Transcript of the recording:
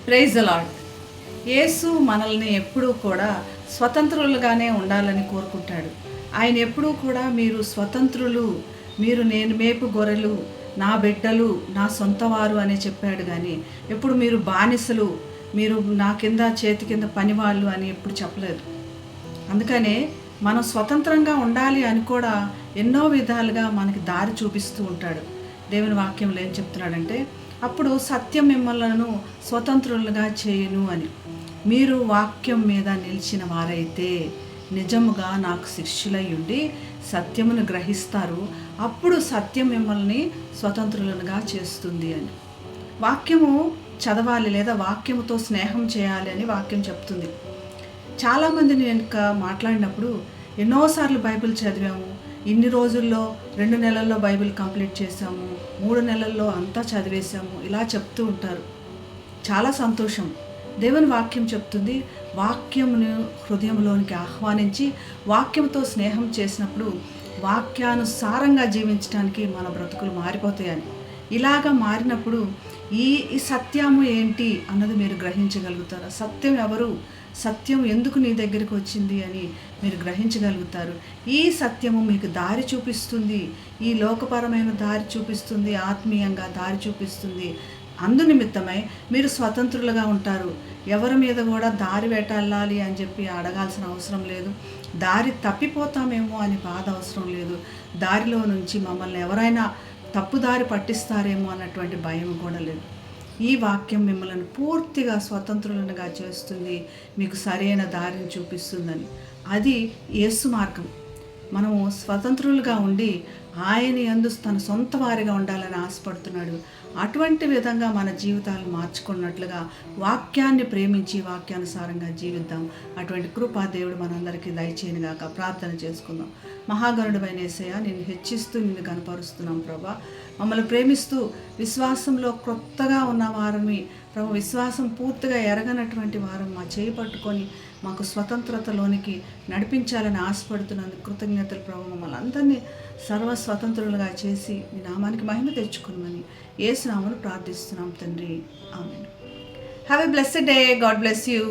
Praise the lord. యేసు మనల్ని ఎప్పుడూ కూడా స్వతంత్రులుగానే ఉండాలని కోరుకుంటాడు. ఆయన ఎప్పుడూ కూడా మీరు స్వతంత్రులు, మీరు నేను మేపు గొర్రెలు, నా బిడ్డలు, నా సొంతవారు అని చెప్పాడు. కానీ ఎప్పుడు మీరు బానిసలు, మీరు నా కింద చేతి కింద పనివాళ్ళు అని ఎప్పుడు చెప్పలేదు. అందుకనే మనం స్వతంత్రంగా ఉండాలి అని కూడా ఎన్నో విధాలుగా మనకి దారి చూపిస్తూ ఉంటాడు. దేవుని వాక్యంలో ఏం చెప్తున్నాడంటే, అప్పుడు సత్యం మిమ్మల్ని స్వతంత్రులుగా చేయును అని. మీరు వాక్యం మీద నిలిచిన వారైతే నిజముగా నాకు శిష్యులై ఉండి సత్యమును గ్రహిస్తారు, అప్పుడు సత్యం మిమ్మల్ని స్వతంత్రులుగా చేస్తుంది అని. వాక్యము చదవాలి లేదా వాక్యముతో స్నేహం చేయాలి అని వాక్యం చెప్తుంది. చాలామంది నేను మాట్లాడినప్పుడు ఎన్నోసార్లు బైబిల్ చదివాము, ఇన్ని రోజుల్లో 2 నెలల్లో బైబిల్ కంప్లీట్ చేసాము, 3 నెలల్లో అంతా చదివేశాము, ఇలా చెప్తూ ఉంటారు. చాలా సంతోషం. దేవుని వాక్యం చెప్తుంది, వాక్యమును హృదయంలోనికి ఆహ్వానించి వాక్యంతో స్నేహం చేసినప్పుడు వాక్యానుసారంగా జీవించడానికి మన బ్రతుకులు మారిపోతాయని. ఇలాగా మారినప్పుడు ఈ సత్యము ఏంటి అన్నది మీరు గ్రహించగలుగుతారు. సత్యం ఎవరు, సత్యం ఎందుకు నీ దగ్గరికి వచ్చింది అని మీరు గ్రహించగలుగుతారు. ఈ సత్యము మీకు దారి చూపిస్తుంది, ఈ లోకపరమైన దారి చూపిస్తుంది, ఆత్మీయంగా దారి చూపిస్తుంది. అందునిమిత్తమై మీరు స్వతంత్రులుగా ఉంటారు. ఎవరి మీద కూడా దారి వేటాడాలి అని చెప్పి అడగాల్సిన అవసరం లేదు. దారి తప్పిపోతామేమో అని బాధ అవసరం లేదు. దారిలో నుంచి మమ్మల్ని ఎవరైనా తప్పుదారి పట్టిస్తారేమో అన్నటువంటి భయం కూడా లేదు. ఈ వాక్యం మిమ్మల్ని పూర్తిగా స్వతంత్రులుగా చేస్తుంది, మీకు సరైన దారిని చూపిస్తుందని. అది యేసు మార్గం. మనము స్వతంత్రులుగా ఉండి ఆయన యందు తన సొంత వారిగా ఉండాలని ఆశపడుతున్నాడు. అటువంటి విధంగా మన జీవితాలు మార్చుకున్నట్లుగా వాక్యాన్ని ప్రేమించి వాక్యానుసారంగా జీవిద్దాం. అటువంటి కృపా దేవుడు మనందరికీ దయచేయనుగాక. ప్రార్థన చేసుకుందాం. మహాగణుడైన యేసయ్య, నిన్ను హెచ్చిస్తూ నిన్ను కనపరుస్తున్నాం ప్రభా. మమ్మల్ని ప్రేమిస్తూ విశ్వాసంలో క్రొత్తగా ఉన్న వారిని ప్రభు, విశ్వాసం పూర్తిగా ఎరగనటువంటి వారం మా చేయి పట్టుకొని మాకు స్వతంత్రతలోనికి నడిపించాలని ఆశపడుతున్నందుకు కృతజ్ఞతలు ప్రభు. మమ్మల్ని అందరినీ సర్వస్వతంత్రులుగా చేసి మీ నామానికి మహిమ తెచ్చుకున్నామని యేసు నామమున ప్రార్థిస్తున్నాం తండ్రి. Amen. Have a blessed day. God bless you.